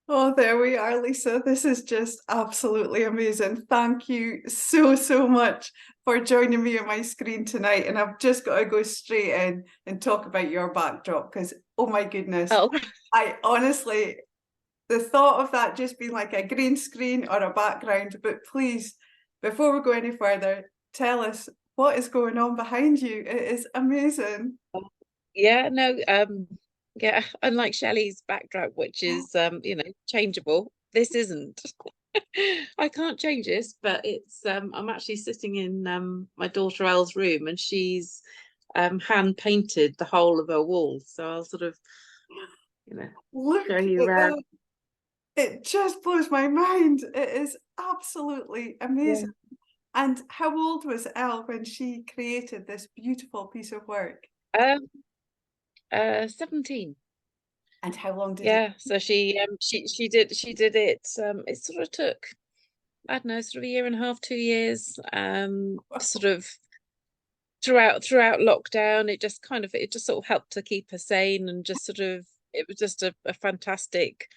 Oh, there we are, Lisa. This is just absolutely amazing. Thank you so, so much for joining me on my screen tonight. And I've just got to go straight in and talk about your backdrop because, oh my goodness, Oh, I honestly, the thought of that just being like a green screen or a background, but please, before we go any further, tell us what is going on behind you. It is amazing. yeah, no, yeah, unlike Shelley's backdrop, which is changeable, this isn't. I can't change this, but it's I'm actually sitting in my daughter Elle's room and she's hand painted the whole of her wall. So I'll sort of, you know, show Look you at around. that. It just blows my mind. It is absolutely Yeah. amazing. And how old was Elle when she created this beautiful piece of work? Um 17. And how long did it? Yeah, so she did it. It sort of took, I don't know, sort of a year and a half, 2 years. Sort of throughout lockdown, it just sort of helped to keep her sane and just sort of it was just a fantastic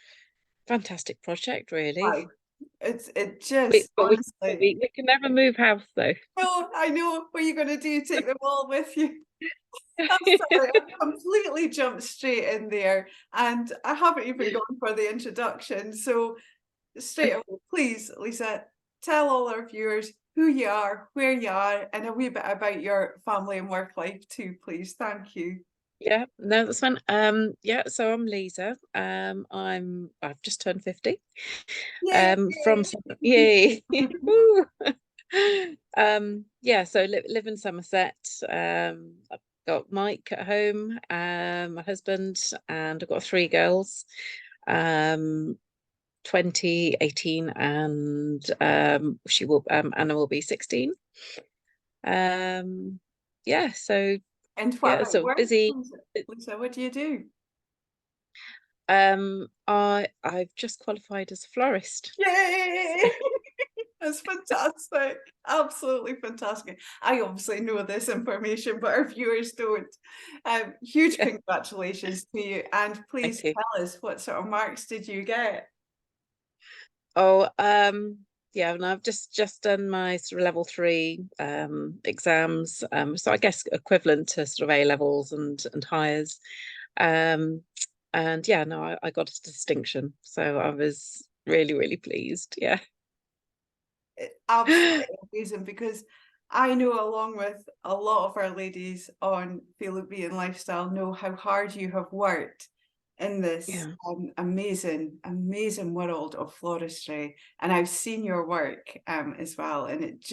project, really. Wow. It just But honestly. we can never move house though. No, I know what you're gonna do, take them all with you. I'm sorry, I've completely jumped straight in there and I haven't even gone for the introduction. So straight away, please, Lisa, tell all our viewers who you are, where you are, and a wee bit about your family and work life too, please. Thank you. Yeah, no, that's fine. Yeah, so I'm Lisa. I've just turned 50. Yay! From yay. Woo. Yeah, so live in Somerset. I've got Mike at home, my husband, and I've got three girls. Um, 20, 18, and she will Anna will be 16. Um, yeah, so And what yeah, about so work, busy. Lisa? Lisa, what do you do? I've just qualified as a florist. Yay! That's fantastic. Absolutely fantastic. I obviously know this information, but our viewers don't. Huge Yeah, congratulations to you. And thank please you. tell us what sort of marks did you get? Oh, yeah, and I've just done my sort of level three exams. So I guess equivalent to sort of A levels and higher. Um, and yeah, no, I got a distinction. So I was really pleased. Yeah. Absolutely amazing because I know along with a lot of our ladies on Feel It Be and Lifestyle know how hard you have worked in this Yeah. amazing world of floristry. And I've seen your work as well. And it's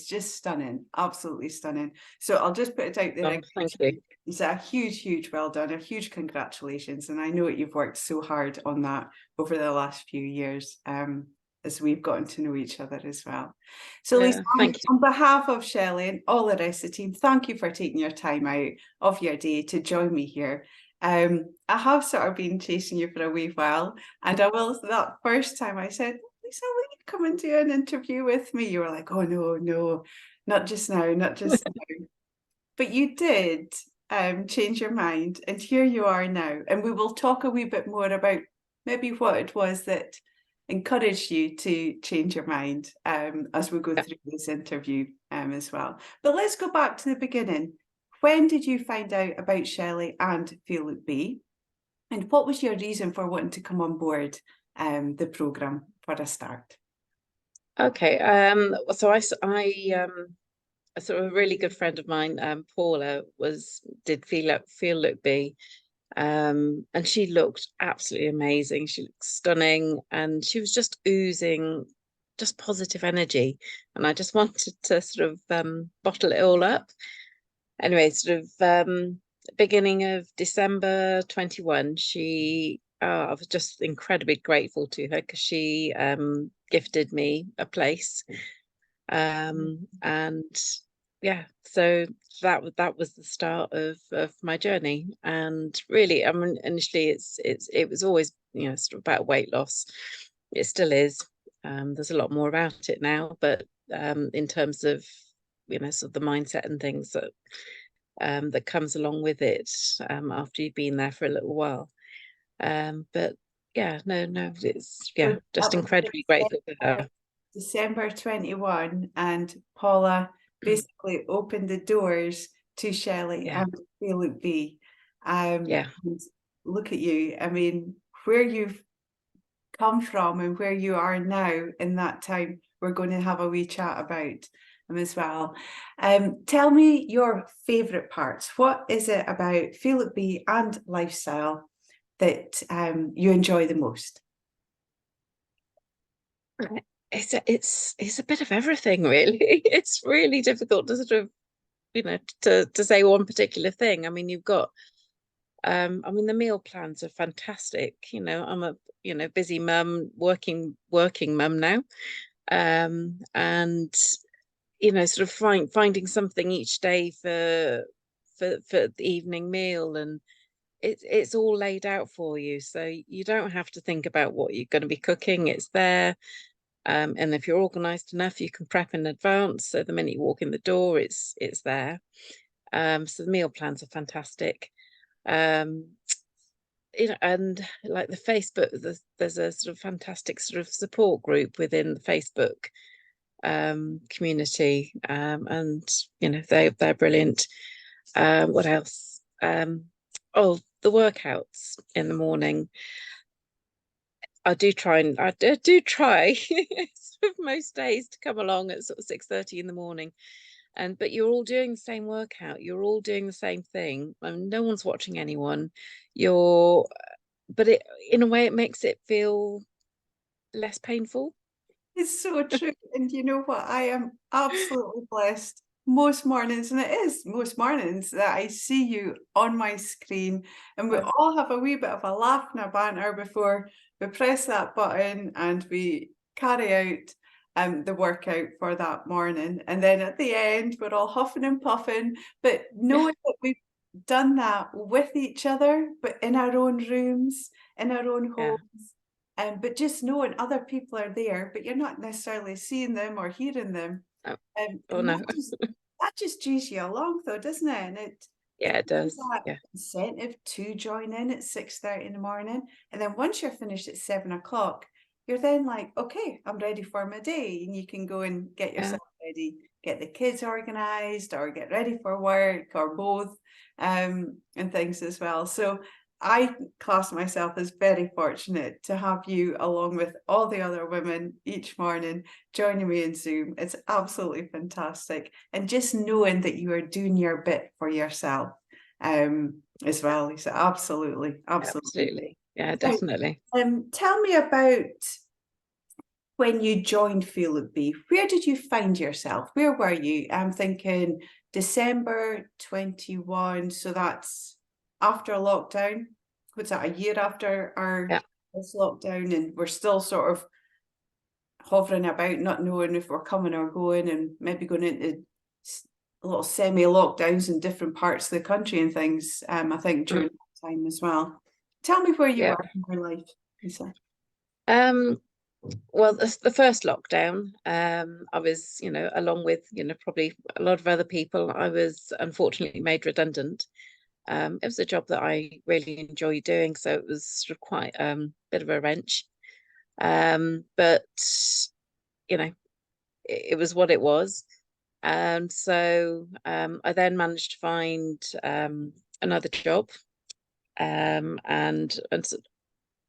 just stunning, absolutely stunning. So I'll just put it out there Oh, again thank to you. you. It's a huge well done, a huge congratulations. And I know that you've worked so hard on that over the last few years. As we've gotten to know each other as well. So Lisa, Yeah, thank you. on behalf of Shelley and all the rest of the team, thank you for taking your time out of your day to join me here. I have sort of been chasing you for a wee while, and I will, that first time I said, Lisa, will you come and do an interview with me? You were like, oh no, not just now, not just now. But you did change your mind, and here you are now. And we will talk a wee bit more about maybe what it was that encouraged you to change your mind as we go Yeah. through this interview as well. But let's go back to the beginning. When did you find out about Shelley and Feel It Be? And what was your reason for wanting to come on board the programme for a start? Okay. So a sort of a really good friend of mine, Paula, was did Feel Look Be. And she looked absolutely amazing. She looked stunning and she was just oozing just positive energy. And I just wanted to sort of bottle it all up. Anyway, sort of beginning of December 21, I was just incredibly grateful to her because she gifted me a place. And yeah, so that was the start of my journey. And really, I mean, initially it was always, sort of about weight loss. It still is. There's a lot more about it now, but in terms of, sort of the mindset and things that comes along with it after you've been there for a little while. But yeah, no, it's So just that was incredibly grateful for her. December 21, and Paula basically opened the doors to Shelley Yeah, and Philip B. yeah, And look at you. I mean, where you've come from and where you are now in that time, we're going to have a wee chat about them as well. Tell me your favourite parts. What is it about Philip B and lifestyle that you enjoy the most? it's a bit of everything, really. It's really difficult to sort of, to say one particular thing. I mean, you've got I mean, the meal plans are fantastic. I'm a, busy mum, working mum now. And sort of finding something each day for the evening meal, and it's all laid out for you, so you don't have to think about what you're going to be cooking. It's there. And if you're organized enough, you can prep in advance, so the minute you walk in the door, it's there. So the meal plans are fantastic. um and like the Facebook, there's a sort of fantastic sort of support group within the Facebook community, and they're brilliant. What else? Oh, the workouts in the morning. I do try sort of most days to come along at sort of 6:30 in the morning, but you're all doing the same workout, you're all doing the same thing, and no one's watching anyone. You're But in a way, it makes it feel less painful. It's so true. And you know what? I am absolutely blessed most mornings, and it is most mornings that I see you on my screen, and we Yeah, all have a wee bit of a laugh and a banter before we press that button and we carry out the workout for that morning. And then at the end, we're all huffing and puffing, but yeah, knowing that we've done that with each other, but in our own rooms, in our own yeah. homes. But just knowing other people are there, but you're not necessarily seeing them or hearing them. Oh, oh And no. that just chews you along though, doesn't it? And it Yeah, it gives you does. that Yeah, incentive to join in at 6:30 in the morning. And then once you're finished at 7 o'clock, you're then like, okay, I'm ready for my day. And you can go and get yeah, yourself ready, get the kids organized, or get ready for work, or both, and things as well. So I class myself as very fortunate to have you along with all the other women each morning joining me in Zoom. It's absolutely fantastic. And just knowing that you are doing your bit for yourself as well, Lisa. Absolutely, absolutely. absolutely. Yeah, Now, definitely. tell me about when you joined Feel B. Where did you find yourself? Where were you? I'm thinking December 21. So that's after lockdown. What's that, a year after our Yeah. this lockdown? And we're still sort of hovering about, not knowing if we're coming or going, and maybe going into little semi-lockdowns in different parts of the country and things, I think Mm, during that time as well. Tell me where you yeah. were in your life, Lisa. Um, well, the first lockdown, I was, along with, probably a lot of other people, I was unfortunately made redundant. It was a job that I really enjoyed doing, so it was sort of quite a bit of a wrench. But it was what it was. And so I then managed to find another job,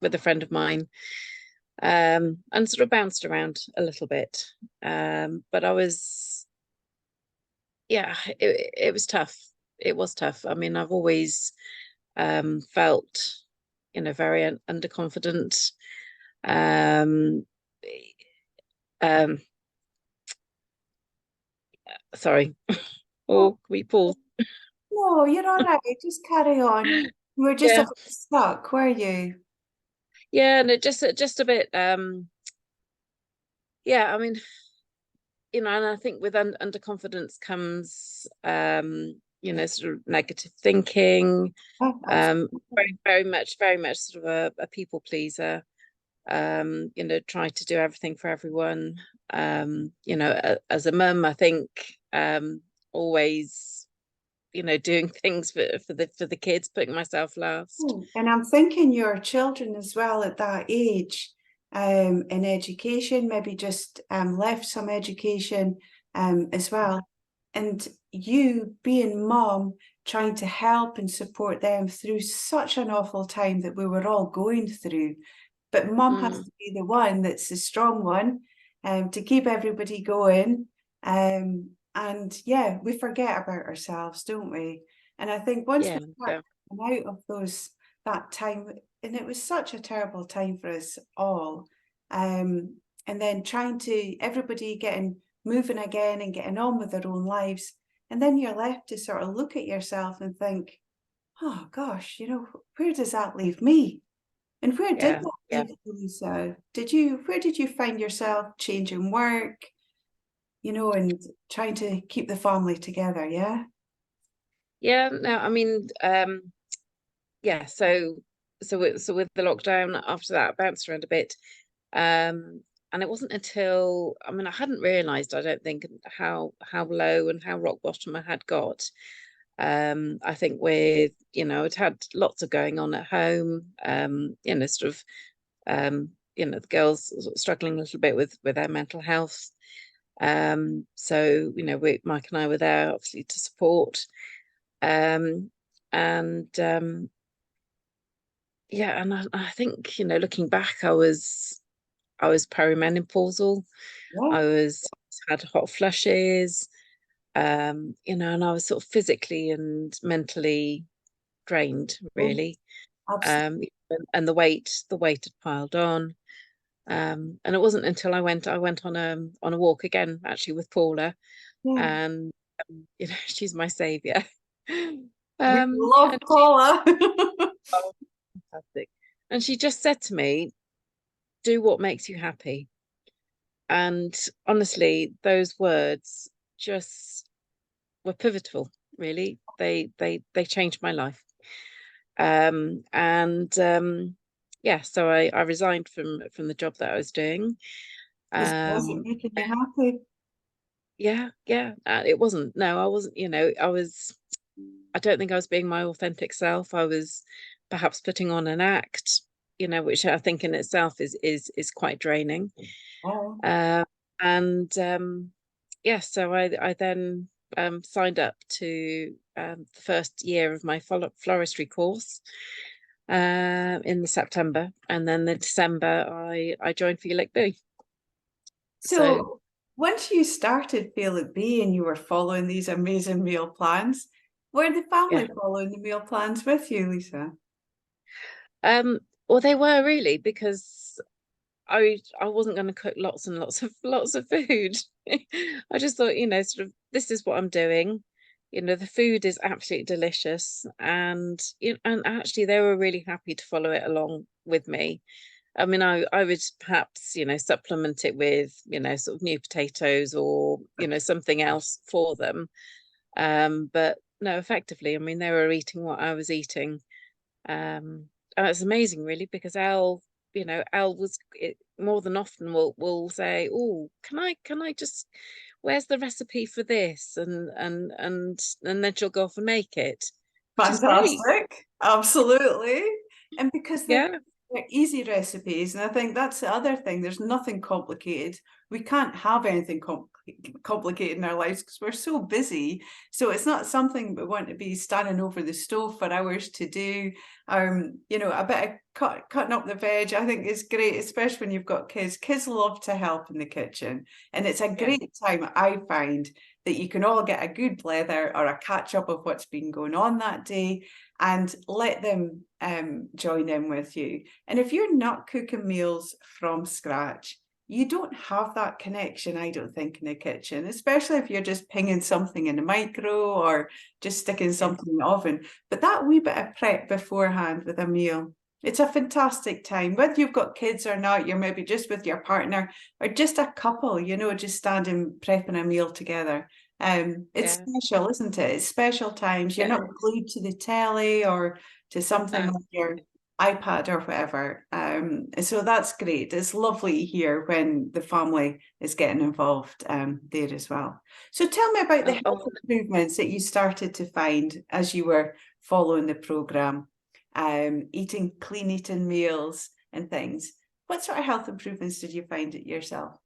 with a friend of mine, and sort of bounced around a little bit. But yeah, it was tough. It was tough. I mean, I've always felt, very underconfident. Um, um, sorry. Oh, Oh, we pause. no, you're all right. Just carry on. You were just a Yeah, bit stuck, were you? yeah, and it just a bit. Yeah, I mean, and I think with underconfidence comes, sort of negative thinking, Oh, absolutely. very much sort of a people pleaser, trying to do everything for everyone. As a mum, I think, always, doing things for the kids, putting myself last. And I'm thinking your children as well at that age, in education, maybe just left some education as well. And you being mom, trying to help and support them through such an awful time that we were all going through. But mom has to be the one that's the strong one, to keep everybody going. And yeah, we forget about ourselves, don't we? And I think once we Yeah, start coming out of that time, and it was such a terrible time for us all. And then trying to everybody getting moving again and getting on with their own lives. And then you're left to sort of look at yourself and think, oh gosh, where does that leave me? And where did yeah, that yeah. leave you, Lisa? Where did you find yourself changing work, and trying to keep the family together? Yeah. Yeah, no, I mean, yeah, so with the lockdown after that, I bounced around a bit. And it wasn't until, I mean, I hadn't realized, I don't think, how low and how rock bottom I had got. I think I'd had lots of going on at home, sort of, the girls sort of struggling a little bit with their mental health. So, Mike and I were there obviously to support. And yeah, and I think, looking back, I was perimenopausal. Yeah. I had hot flushes, and I was sort of physically and mentally drained, Oh, really. absolutely. And the weight had piled on. And it wasn't until I went on a walk again, actually, with Paula, Yeah. and she's my savior. We love And Paula. oh, fantastic. And she just said to me, "Do what makes you happy." And honestly, those words just were pivotal, really. They changed my life. And yeah, so I resigned from the job that I was doing. Because it wasn't Um, making you happy. yeah, yeah. It wasn't. No, I wasn't. I don't think I was being my authentic self. I was perhaps putting on an act, which I think in itself is quite draining. Oh, Uh, and yeah, so I then signed up to the first year of my floristry course in the September, and then the December I joined Feel Like Boo. So so once you started Feel It Be and you were following these amazing meal plans, were the yeah, family following the meal plans with you, Lisa? well, they were really, because I wasn't going to cook lots and lots of food. I just thought, sort of, this is what I'm doing. The food is absolutely delicious, and actually they were really happy to follow it along with me. I mean, I would perhaps, supplement it with, sort of new potatoes or, something else for them. But no, effectively, I mean, they were eating what I was eating. And it's amazing, really, because Elle more than often will say, "Oh, can I just, where's the recipe for this?" And then she'll go off and make it, which is great. Fantastic. Absolutely. And because Yeah, they're easy recipes, and I think that's the other thing. There's nothing complicated. We can't have anything complicated in our lives because we're so busy. So it's not something we want to be standing over the stove for hours to do. A bit of cutting up the veg, I think is great, especially when you've got kids. Kids love to help in the kitchen, and it's a yeah, great time, I find, that you can all get a good blether or a catch up of what's been going on that day, and let them join in with you. And if you're not cooking meals from scratch, you don't have that connection, I don't think, in the kitchen, especially if you're just pinging something in the micro or just sticking yeah, something in the oven. But that wee bit of prep beforehand with a meal, it's a fantastic time. Whether you've got kids or not, you're maybe just with your partner or just a couple, just standing prepping a meal together. It's yeah, special, isn't it? It's special times. You're yeah. not glued to the telly or to something No, like your iPad or whatever. So that's great. It's lovely to hear when the family is getting involved there as well. So tell me about the health improvements that you started to find as you were following the programme, eating clean eating meals and things. What sort of health improvements did you find it yourself?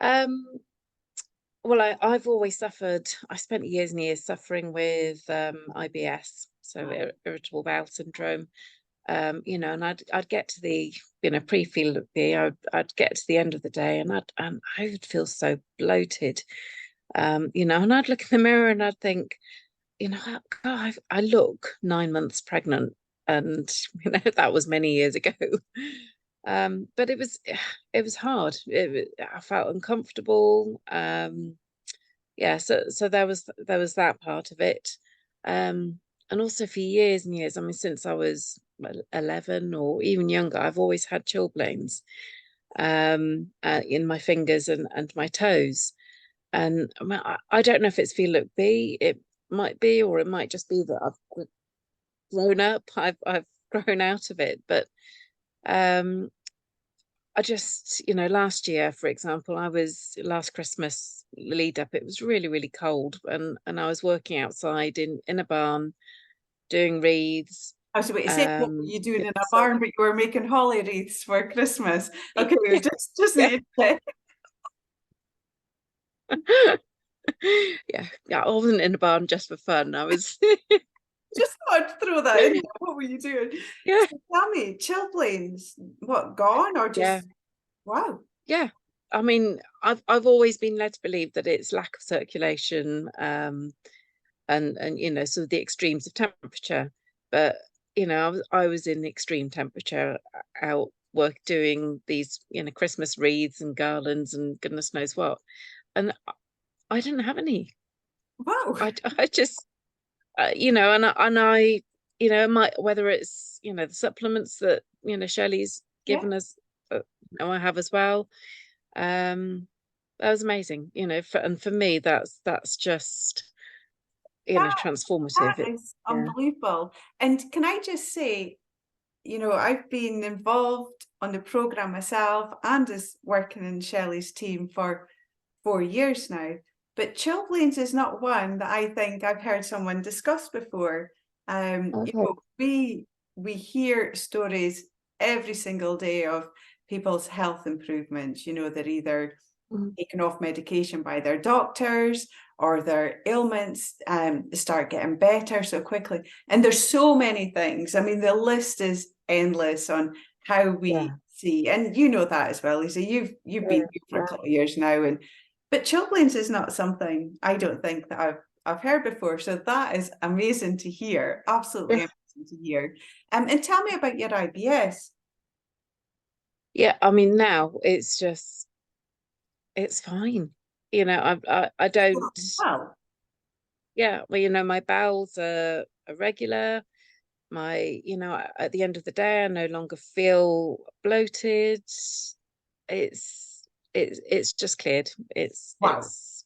Well, I've always suffered. I spent years and years suffering with IBS, so irritable bowel syndrome. You know, and I'd get to the, you know, pre-feel I'd get to the end of the day, and I would feel so bloated. You know, and I'd look in the mirror and I'd think, you know, God, I look 9 months pregnant, and you know that was many years ago. But it was hard. I felt uncomfortable. Yeah, so there was that part of it. And also for years and years, I mean, since I was 11 or even younger, I've always had chilblains in my fingers and my toes. And I mean, I don't know if it's feel look B, it might be, or it might just be that I've grown up, I've grown out of it. But um I just, you know, last year, for example, last Christmas lead up, it was really, really cold, and I was working outside in a barn doing wreaths. I was about to say, what were you doing in a So barn, but you were making holly wreaths for Christmas? Okay, we yeah, just yeah. need to Yeah, I wasn't in a barn just for fun. I was just thought I'd throw that in there. What were you doing? yeah, So tell me, chilblains, what, gone or yeah, just wow? yeah. I mean, I've always been led to believe that it's lack of circulation, and you know, so the extremes of temperature. But you know, I was in extreme temperature out work doing these, you know, Christmas wreaths and garlands and goodness knows what, and I didn't have any. Wow. I just you know, and I you know, whether it's, you know, the supplements that, you know, Shelley's Yeah. given us, you know, I have as well. Um, that was amazing, you know, and for me, that's just, you know, That transformative. that It, is yeah. unbelievable. And can I just say, you know, I've been involved on the programme myself and as working in Shelley's team for 4 years now. But chilblains is not one that I think I've heard someone discuss before. You Okay. know, we hear stories every single day of people's health improvements. You know, they're either Mhm. taken off medication by their doctors or their ailments start getting better so quickly. And there's so many things. I mean, the list is endless on how we Yeah. see, and you know that as well, Lisa. You've been Yeah. here for a Yeah. couple of years now, and but chilblains is not something I don't think that I've heard before. So that is amazing to hear. Absolutely Yeah. amazing to hear. And tell me about your IBS. Yeah. I mean, now it's just, it's fine. You know, I don't, Wow. yeah, well, you know, my bowels are regular. My, you know, at the end of the day, I no longer feel bloated. It's just cleared. Wow. It's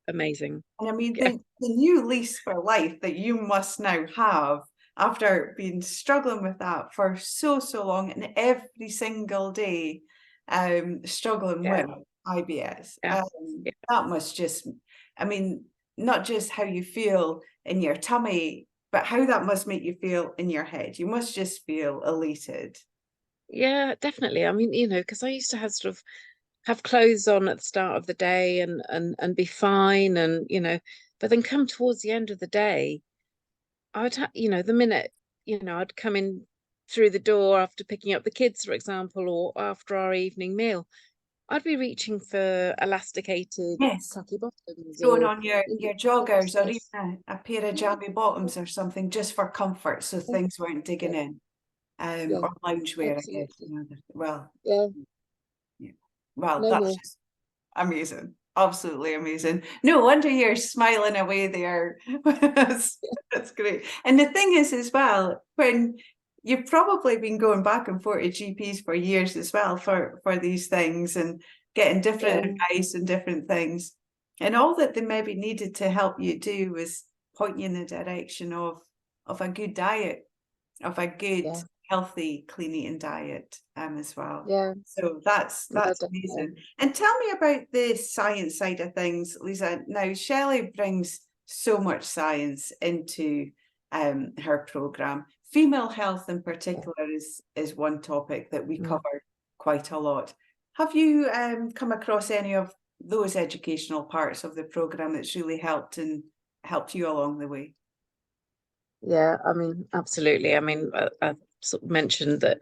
amazing. And I mean, Yeah. the new lease for life that you must now have after being struggling with that for so, so long and every single day struggling Yeah. with IBS. Yeah. Yeah. That must just, I mean, not just how you feel in your tummy, but how that must make you feel in your head. You must just feel elated. Yeah, definitely. I mean, you know, because I used to have sort of have clothes on at the start of the day and be fine, and you know, but then come towards the end of the day, you know, the minute, you know, I'd come in through the door after picking up the kids, for example, or after our evening meal, I'd be reaching for elasticated Yes. khaki bottoms Throwing or on your tops joggers or just even a pair of jammy bottoms or something just for comfort so yeah, things weren't digging yeah, in. yeah, Or loungewear, I guess. absolutely. You know, well, Yeah, yeah. Well, no that's more. just amazing. Absolutely amazing. No wonder you're smiling away there. That's great. And the thing is, as well, when you've probably been going back and forth to GPs for years as well for these things and getting different Yeah, advice and different things. And all that they maybe needed to help you do was point you in the direction of a good diet, of a good yeah, healthy, clean eating diet as well. Yeah, So no, that's definitely. amazing. And tell me about the science side of things, Lisa. Now, Shelley brings so much science into her program. Female health in particular is one topic that we Mm. cover quite a lot. Have you come across any of those educational parts of the program that's really helped you along the way? Yeah, I mean, absolutely. I mean, I sort of mentioned that,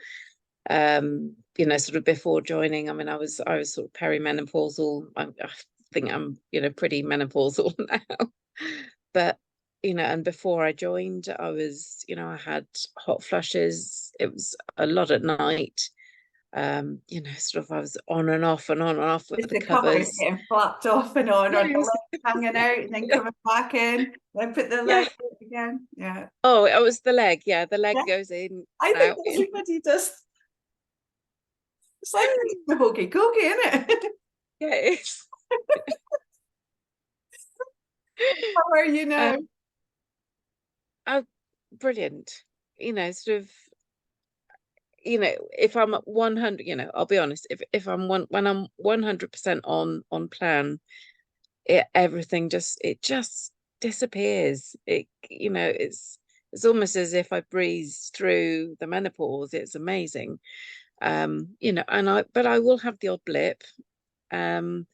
sort of before joining, I mean, I was sort of perimenopausal. I think I'm, pretty menopausal now. But, and before I joined, I was, I had hot flushes. It was a lot at night. Sort of I was on and off and on and off with Just the the covers covers. getting flapped off and on, or the Yes. legs hanging out and then Yeah. coming back in, then put the Yeah. leg out again. Yeah. Oh, it was the leg. Yeah, the leg Yeah. goes in I and think out. everybody does. It's like the hokey cokey, isn't it? Yeah, it is. How are you now? Um, oh, brilliant. Sort of, if I'm at 100, I'll be honest, if I'm when I'm 100% on plan, everything just disappears. It's almost as if I breezed through the menopause. It's amazing. But I will have the odd blip. Um,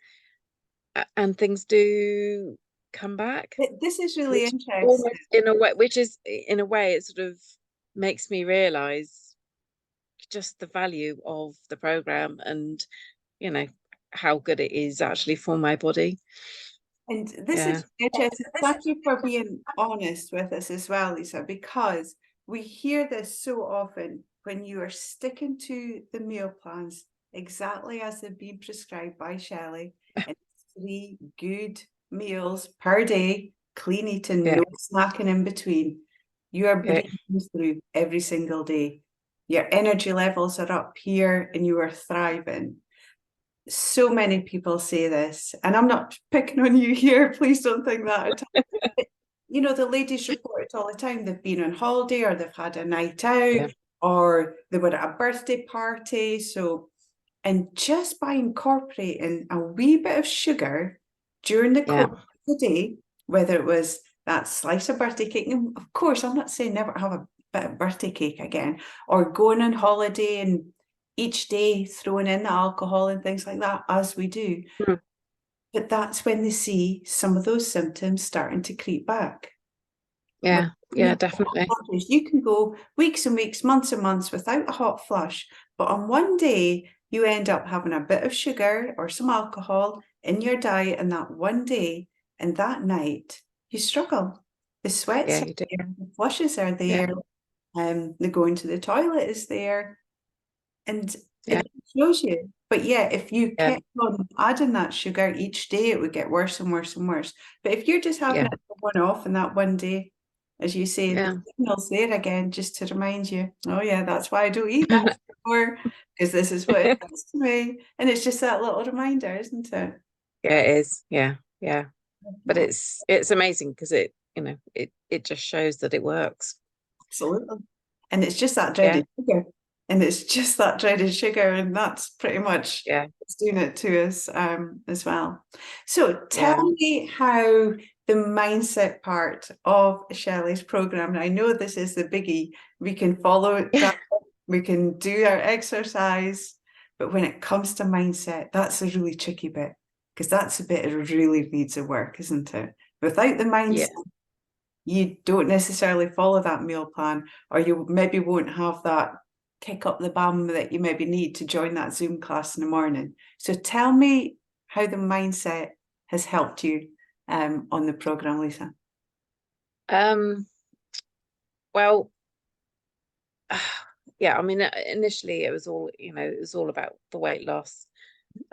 and things do come back, This is really which interesting. almost in a way, which is in a way, it sort of makes me realize just the value of the program and you know how good it is actually for my body. And this Yeah, is interesting. Thank you for being honest with us as well, Lisa, because we hear this so often when you are sticking to the meal plans exactly as they've been prescribed by Shelley, and 3 good meals per day, clean eating, yeah, no snacking in between. You are yeah, breathing through every single day. Your energy levels are up here and you are thriving. So many people say this, and I'm not picking on you here. Please don't think that at all. But, the ladies report it all the time. They've been on holiday or they've had a night out yeah, or they were at a birthday party. So, and just by incorporating a wee bit of sugar during the yeah, course of the day, whether it was that slice of birthday cake, and of course, I'm not saying never have a bit of birthday cake again, or going on holiday and each day throwing in the alcohol and things like that, as we do. mm, But that's when they see some of those symptoms starting to creep back. With yeah, yeah, definitely. you can go weeks and weeks, months and months without a hot flush, but on one day you end up having a bit of sugar or some alcohol in your diet, and that one day and that night you struggle. The Yeah, sweats are you do. there, the flushes are Yeah, there, the going to the toilet is there, and yeah, it shows you. But yeah, if you yeah, kept on adding that sugar each day, it would get worse and worse and worse. But if you're just having yeah, it for one off and that one day, as you say, the yeah. signal's there again, just to remind you, oh yeah, that's why I don't eat that anymore, because this is what it does to me. And it's just that little reminder, isn't it? Yeah, it is. Yeah, yeah. But No, it's amazing because it just shows that it works. absolutely. And it's just that Yeah, dreaded sugar. And it's just that dreaded sugar, and that's pretty much yeah, what's doing it to us as well. So tell yeah, me how the mindset part of Shelley's program, and I know this is the biggie, we can follow it down, we can do our exercise, but when it comes to mindset, that's a really tricky bit, because that's the bit that really needs a work, isn't it? Without the yeah, mindset, you don't necessarily follow that meal plan, or you maybe won't have that kick up the bum that you maybe need to join that Zoom class in the morning. So tell me how the mindset has helped you on the program, Lisa. Um, well, yeah, I mean, initially it was all about the weight loss.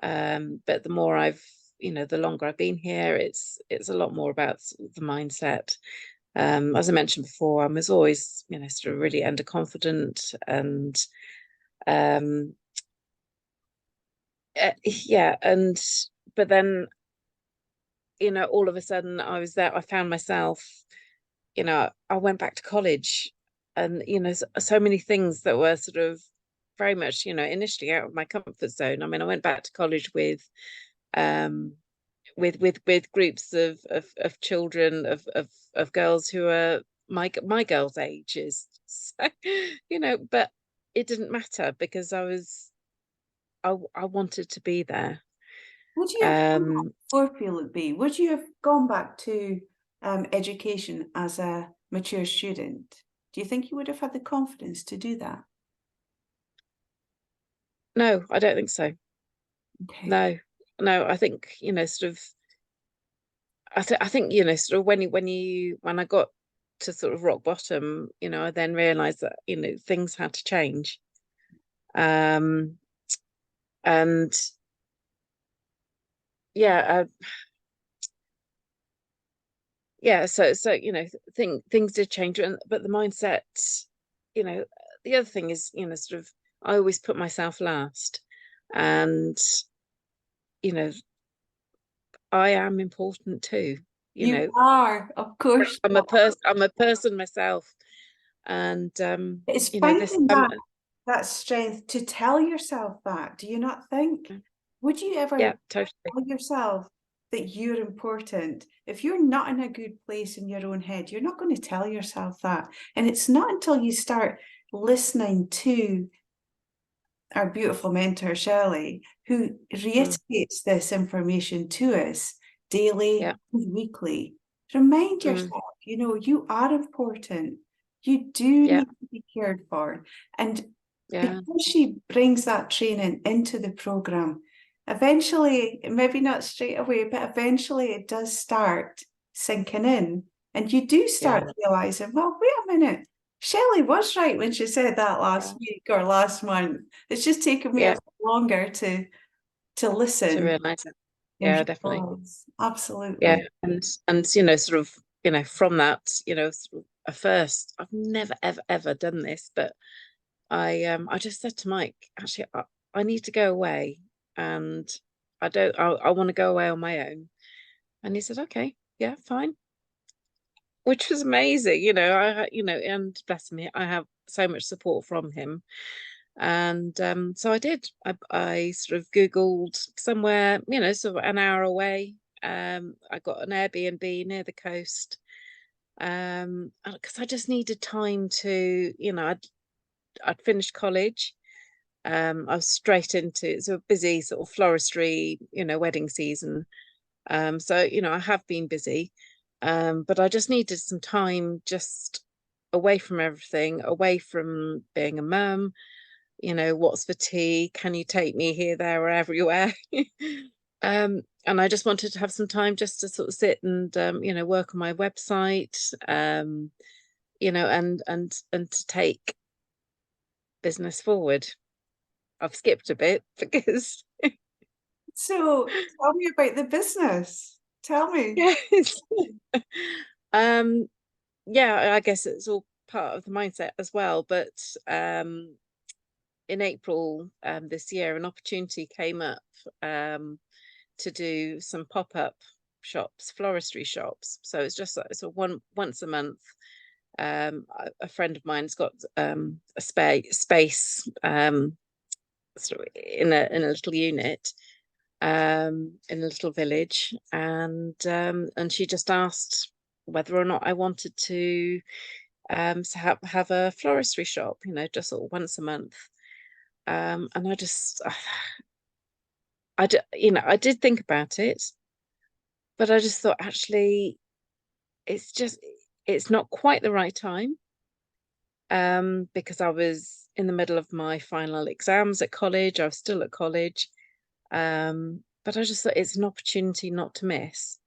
But the more the longer I've been here, it's a lot more about sort of the mindset. As I mentioned before, I was always, sort of really underconfident and um, yeah, but then, all of a sudden I was there, I found myself, I went back to college you know, so many things that were sort of very much, you know, initially out of my comfort zone. I mean, I went back to college um with groups of children of girls who are my girls' ages. So, you know, but it didn't matter because I wanted to be there. Would you have done that Um, before Philip B? Would you have gone back to education as a mature student? Do you think you would have had the confidence to do that? no, I don't think so. Okay. No, no, I think, you know, sort of I think, you know, sort of when I got to sort of rock bottom, you know, I then realized that, you know, things had to change. Um, and yeah, yeah, so you know, things did change, but the mindset, you know, the other thing is, you know, sort of I always put myself last, and you know, I am important too. You You know, are, of course. You are. I'm a person myself, and It's you know, this finding that strength to tell yourself that. Do you not think? Would you yeah, ever totally. tell yourself that you're important? If you're not in a good place in your own head, you're not going to tell yourself that. And it's not until you start listening to our beautiful mentor, Shelley, who Mm, reiterates this information to us yeah, daily, weekly. Remind mm, yourself, you know, you are important. You do yeah, need to be cared for. And yeah, because she brings that training into the program, eventually, maybe not straight away, but eventually it does start sinking in. And you do yeah, start realizing, well, wait a minute. Shelley was right when she said that last yeah, week or last month. It's just taken me a yeah. bit longer to To listen realize it, and yeah, definitely. realize. Yeah, Absolutely. and you know, sort of, you know, from that, you know, sort of at first, I've never ever done this, but I just said to Mike, actually, I need to go away, and I want to go away on my own, and he said, okay, yeah, fine, which was amazing, you know, you know, and bless me, I have so much support from him, and so I did. I sort of Googled somewhere, you know, sort of an hour away. I got an Airbnb near the coast, because I just needed time to, you know, I'd finished college. I was straight into it's a busy sort of floristry, you know, wedding season. So you know, I have been busy, but I just needed some time just away from everything, away from being a mum. You know, what's for tea? Can you take me here, there, or everywhere? And I just wanted to have some time just to sort of sit and you know, work on my website, you know, and to take business forward. I've skipped a bit because So tell me about the business. Tell me. yes. Um, yeah, I guess it's all part of the mindset as well. But in April this year, an opportunity came up to do some pop-up shops, floristry shops. So it's just it's a once a month. A friend of mine's got a space sort of in a little unit in a little village, and she just asked whether or not I wanted to have a floristry shop, you know, just sort of once a month. And I just, you know, I did think about it, but I just thought actually it's just it's not quite the right time, because I was in the middle of my final exams at college. I was still at college, but I just thought it's an opportunity not to miss.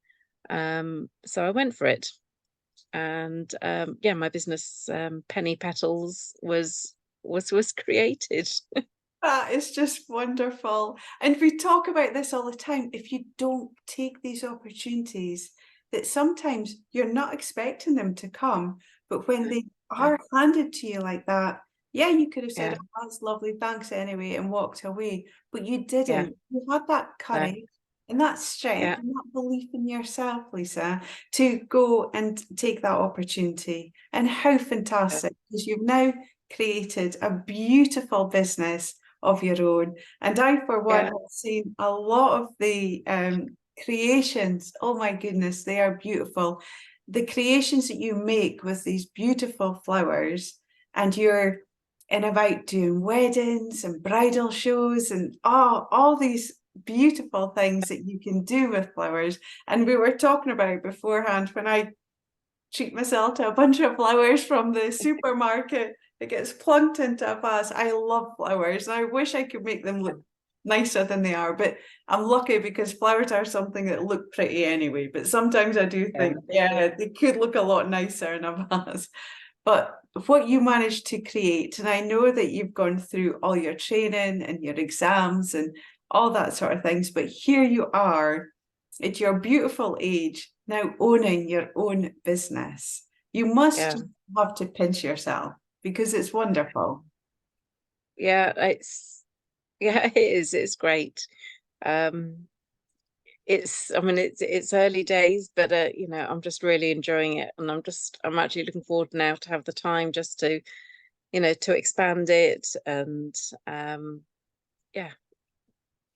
So I went for it, and yeah, my business, Penny Petals, was created. That is just wonderful. And we talk about this all the time. If you don't take these opportunities, that sometimes you're not expecting them to come, but when they Yeah, are handed to you like that, yeah, you could have said, yeah, oh, that's lovely, thanks anyway, and walked away. But you yeah. didn't. You had that No, courage And that strength Yeah, and that belief in yourself, Lisa, to go and take that opportunity. And how yeah, fantastic, because you've now created a beautiful business of your own. And I, for one, yeah, have seen a lot of the creations. Oh my goodness, they are beautiful. The creations that you make with these beautiful flowers, and you're and about doing weddings and bridal shows and all these beautiful things that you can do with flowers. And we were talking about beforehand, when I treat myself to a bunch of flowers from the supermarket, it gets plunked into a vase. I love flowers, and I wish I could make them look nicer than they are, but I'm lucky because flowers are something that look pretty anyway. But sometimes I do yeah, think, yeah, they could look a lot nicer in a vase. But what you managed to create, and I know that you've gone through all your training and your exams and all that sort of things, but here you are at your beautiful age now owning your own business. You must yeah, just have to pinch yourself because it's wonderful. yeah. Yeah, it is. It's great. Um, I mean, it's early days, but I'm just really enjoying it, and I'm actually looking forward now to have the time just to, to expand it, and um, yeah,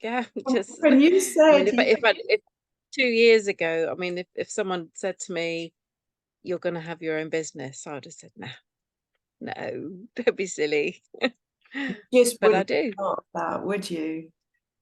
yeah, just. When you I mean, said you, if 2 years ago, I mean, if someone said to me, "You're going to have your own business," I would have said, "No, no, don't be silly." you just But I wouldn't do. have thought that, would you?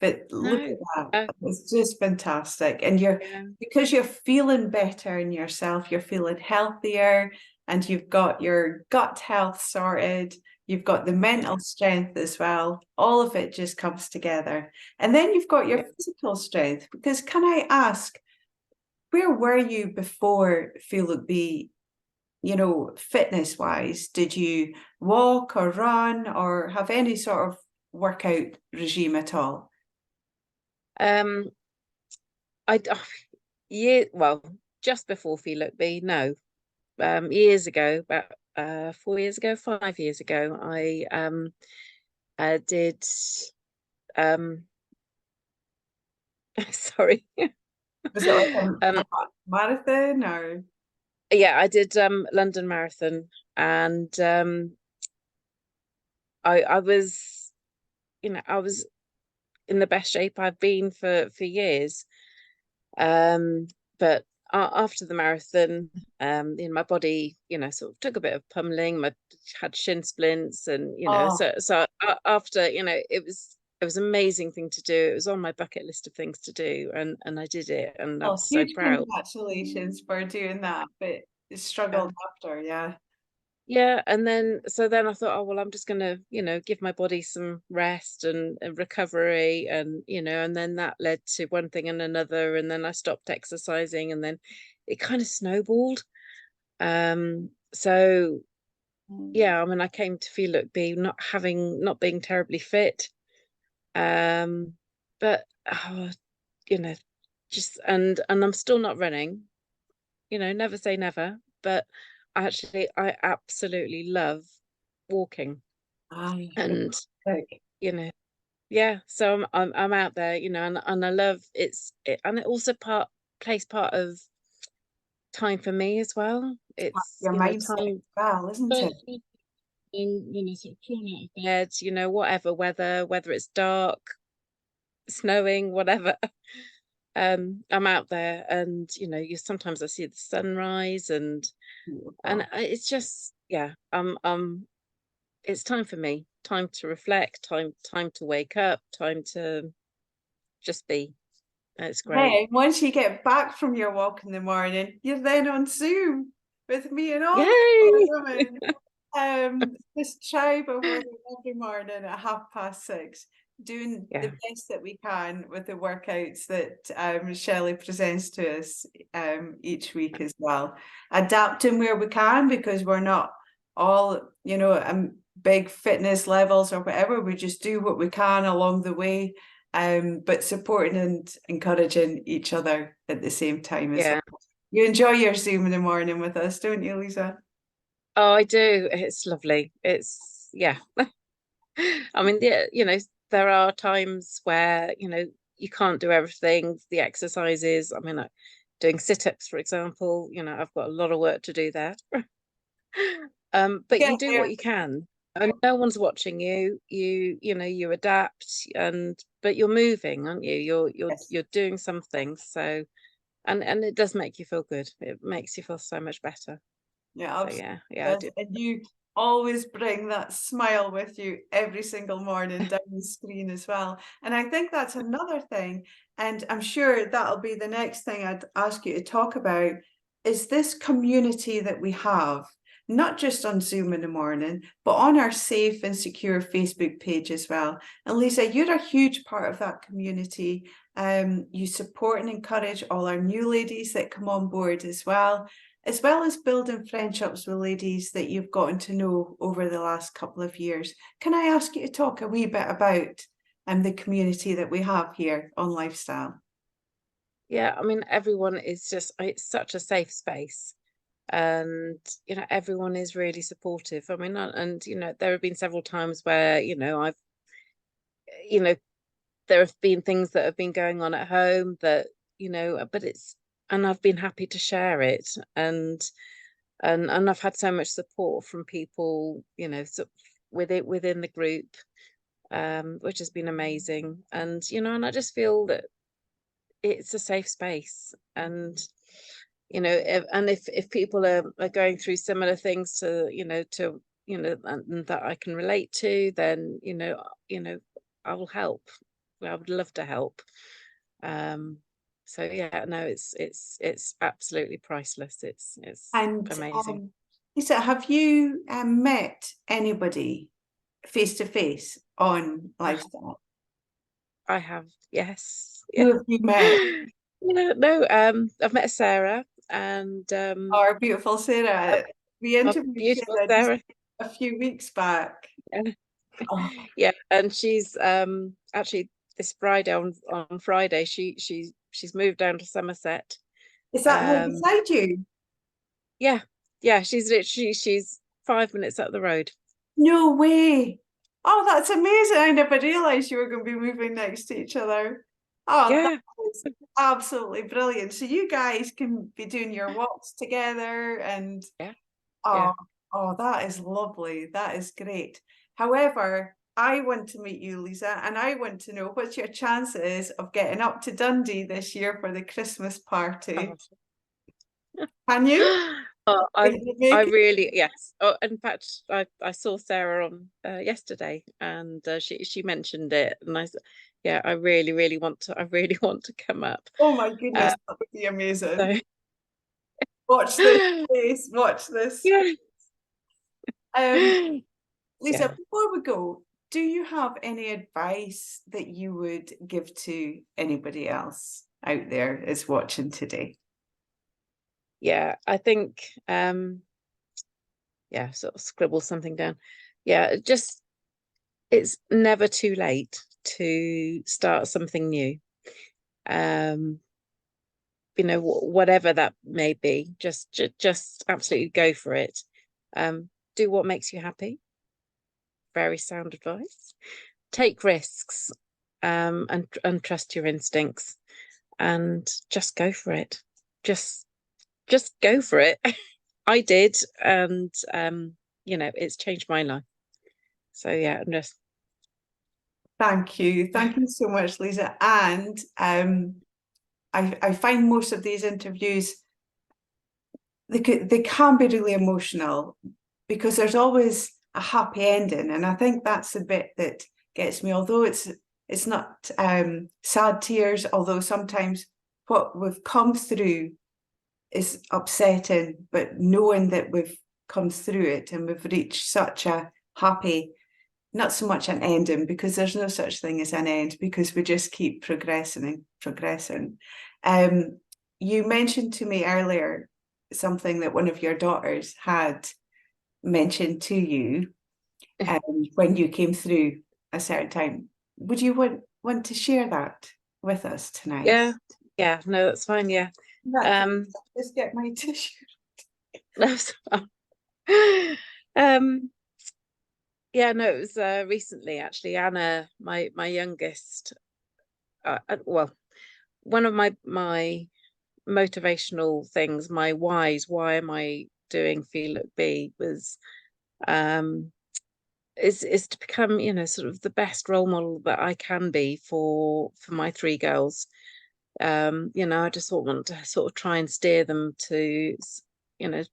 But look No. at that. Uh, It's just fantastic. And you're yeah, because you're feeling better in yourself, you're feeling healthier, and you've got your gut health sorted, you've got the yeah, mental strength as well. All of it just comes together. And then you've got your yeah. physical strength. Because can I ask, where were you before Feel Look Be, fitness wise? Did you walk or run or have any sort of workout regime at all? Um, I well, just before Feel Look Be, no. Years ago, about 4 years ago, 5 years ago, I did um sorry. Was it like a Um marathon or? yeah, I did London Marathon, and I was, I was in the best shape I've been for years. But after the marathon, my body, sort of took a bit of pummeling. My had shin splints, and Oh, after, it was an amazing thing to do. It was on my bucket list of things to do, and I did it, and I well, was so huge proud. congratulations for doing that, but you Yeah. struggled after, yeah. Yeah, and then I thought, oh well, I'm just gonna, give my body some rest and recovery, and then that led to one thing and another, and then I stopped exercising, and then it kind of snowballed. So Mm. yeah, I mean, I came to feel Look Be not being terribly fit, um, but you know, just and I'm still not running. Never say never, but actually, I absolutely love walking. Aye, And fantastic. you know yeah, so I'm out there, and I love and it also plays part of time for me as well. It's Your mindset as time well, isn't it? first thing, sort of crawl out of bed, whatever weather, whether it's dark, snowing, whatever. I'm out there, and you sometimes I see the sunrise, and Beautiful. it's just, yeah, it's time for me, time to reflect, time to wake up, time to just be. It's great. Then once you get back from your walk in the morning, you're then on Zoom with me and all the other Yay! women. This tribe of women every morning at 6:30, doing the Yeah, best that we can with the workouts that Shelley presents to us each week as well. Adapting where we can because we're not all, big fitness levels or whatever. We just do what we can along the way, but supporting and encouraging each other at the same time as well. yeah. You enjoy your Zoom in the morning with us, don't you, Lisa? Oh, I do. It's lovely. Yeah. I mean, yeah, there are times where, you can't do everything. The exercises, I mean, like doing sit-ups, for example, I've got a lot of work to do there. But Get you do there. what you can. And no one's watching you. You adapt, but you're moving, aren't you? Yes. You're doing something. So, and it does make you feel good. It makes you feel so much better. Yeah, So absolutely. I Does. do. And you always bring that smile with you every single morning down the screen as well. And I think that's another thing. And I'm sure that'll be the next thing I'd ask you to talk about is this community that we have, not just on Zoom in the morning, but on our safe and secure Facebook page as well. And Lisa, you're a huge part of that community. You support and encourage all our new ladies that come on board as well as building friendships with ladies that you've gotten to know over the last couple of years. Can I ask you to talk a wee bit about the community that we have here on Lifestyle? Yeah, I mean, everyone is just, it's such a safe space. And, everyone is really supportive. I mean, and, there have been several times where, you know, there have been things that have been going on at home that, but and I've been happy to share it. And I've had so much support from people, within the group, which has been amazing. And I just feel that it's a safe space. And if people are going through similar things and that I can relate to, then I will help. I would love to help. So yeah, no, it's absolutely priceless. It's And amazing. Lisa, have you met anybody face to face on Lifestyle? I have, yes, Who yeah. have you met? Yeah, no, I've met Sarah and Our beautiful Sarah. We our interviewed beautiful Sarah just Sarah. a few weeks back. Yeah. Oh, Yeah, and she's actually this Friday on Friday she's moved down to Somerset. is that right Um, beside you? yeah, yeah, she's 5 minutes up the road. No way. Oh, that's amazing. I never realized you were going to be moving next to each other. Oh, that Yeah, is absolutely brilliant. So you guys can be doing your walks together and yeah, oh, yeah. oh, that is lovely. That is great. However, I want to meet you, Lisa, and I want to know what's your chances of getting up to Dundee this year for the Christmas party. Oh. Can you? Oh, Can you I make it? really, yes. Oh, in fact, I saw Sarah on yesterday, and she mentioned it, and I said, yeah, I really really want to. I really want to come up. Oh my goodness, Uh, that would be amazing. so Watch this space, watch this. yeah, Um, Lisa, yeah, before we go, do you have any advice that you would give to anybody else out there is watching today? yeah. I think yeah, sort of scribble something down. Yeah, just it's never too late to start something new. Um, whatever that may be, just absolutely go for it. Do what makes you happy. Very sound advice. Take risks, and trust your instincts, and just go for it. Just just go for it. I did, and it's changed my life. So yeah, I'm just Thank you so much, Lisa. And I find most of these interviews they can be really emotional because there's always a happy ending, and I think that's the bit that gets me. Although it's not sad tears, although sometimes what we've come through is upsetting, but knowing that we've come through it and we've reached such a happy, not so much an ending, because there's no such thing as an end, because we just keep progressing and progressing. You mentioned to me earlier something that one of your daughters had mentioned to you when you came through a certain time. Would you want to share that with us tonight? yeah, yeah. No, that's fine. Yeah. That's Um, just get my tissue. that's fine. Um, yeah, no, it was recently actually. Anna, my youngest, well, one of my motivational things, my whys, why am I doing Feel Look Be, was is to become, you know, sort of the best role model that I can be for my three girls. You know, I just want to sort of try and steer them to, you know,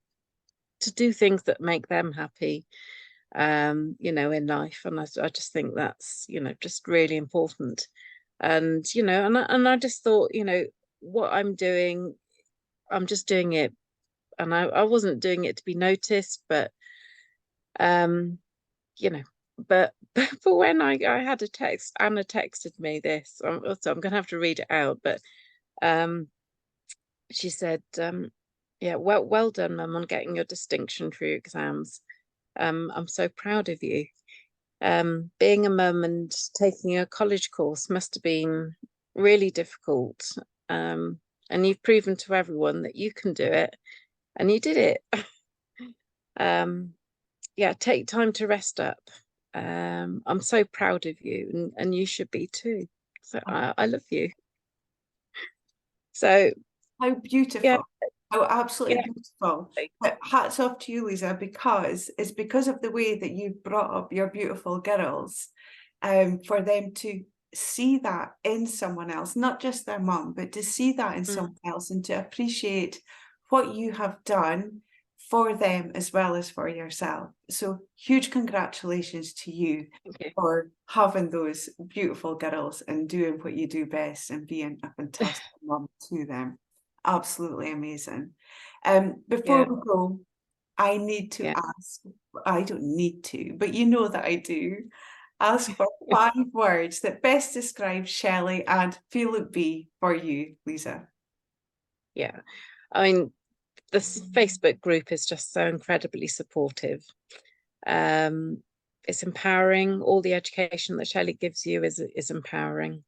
to do things that make them happy, you know, in life. And I just think that's, you know, just really important. And, you know, and I just thought, you know, what I'm doing, I'm just doing it. And I wasn't doing it to be noticed, but, you know, but when I had a text, Anna texted me this, so I'm going to have to read it out, but she said, yeah, well done, Mum, on getting your distinction for your exams. I'm so proud of you. Being a mum and taking a college course must have been really difficult. And you've proven to everyone that you can do it, and you did it. Yeah, take time to rest up. I'm so proud of you, and you should be too. So I love you. So How yeah, beautiful. How absolutely yeah, beautiful. But hats off to you, Lisa, because it's because of the way that you brought up your beautiful girls, for them to see that in someone else, not just their mum, but to see that in someone else and to appreciate what you have done for them as well as for yourself. So huge congratulations to you okay. for having those beautiful girls and doing what you do best and being a fantastic mum to them. Absolutely amazing. Before Yeah, we go, I need to yeah. ask, I don't need to, but you know that I do, ask for 5 words that best describe Shelley and Feel It Be for you, Lisa. Yeah. I mean, this Facebook group is just so incredibly supportive. Um, it's empowering. All the education that Shelley gives you is empowering.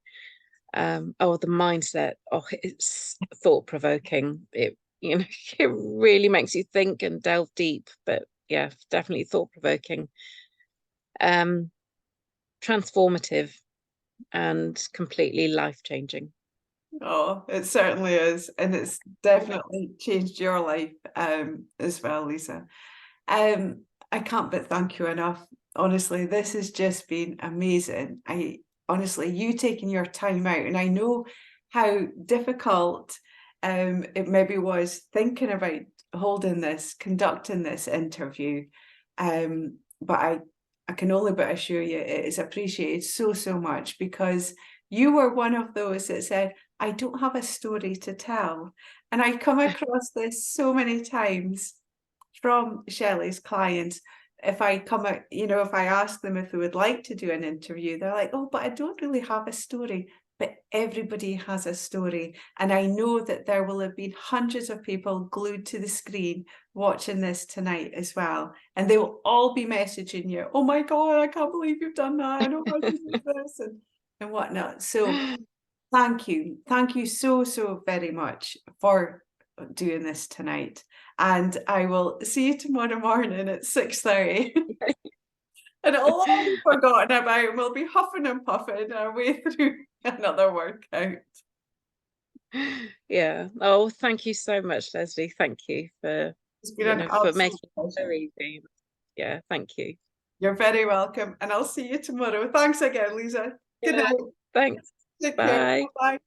Oh, the mindset. Oh, it's thought-provoking. It, you know, it really makes you think and delve deep. But yeah, definitely thought-provoking. Transformative and completely life-changing. Oh, it certainly is. And it's definitely changed your life as well, Lisa. I can't but thank you enough. Honestly, this has just been amazing. I honestly, you taking your time out, and I know how difficult it maybe was thinking about holding this, conducting this interview. But I can only but assure you it is appreciated so, so much, because you were one of those that said, I don't have a story to tell. And I come across this so many times from Shelley's clients. If I come out, you know, if I ask them if they would like to do an interview, they're like, oh, but I don't really have a story. But everybody has a story. And I know that there will have been hundreds of people glued to the screen watching this tonight as well. And they will all be messaging you, oh my God, I can't believe you've done that. I know how to do this and whatnot. So thank you. Thank you so, so very much for doing this tonight. And I will see you tomorrow morning at 6:30. And it'll all be forgotten about, and we'll be huffing and puffing our way through another workout. Yeah. Oh, thank you so much, Lesley. Thank you for, It's been you an know, for absolute making it so pleasure. easy. Yeah, thank you. You're very welcome. And I'll see you tomorrow. Thanks again, Lisa. Good Yeah. night. Thanks. Take care. Bye. Bye.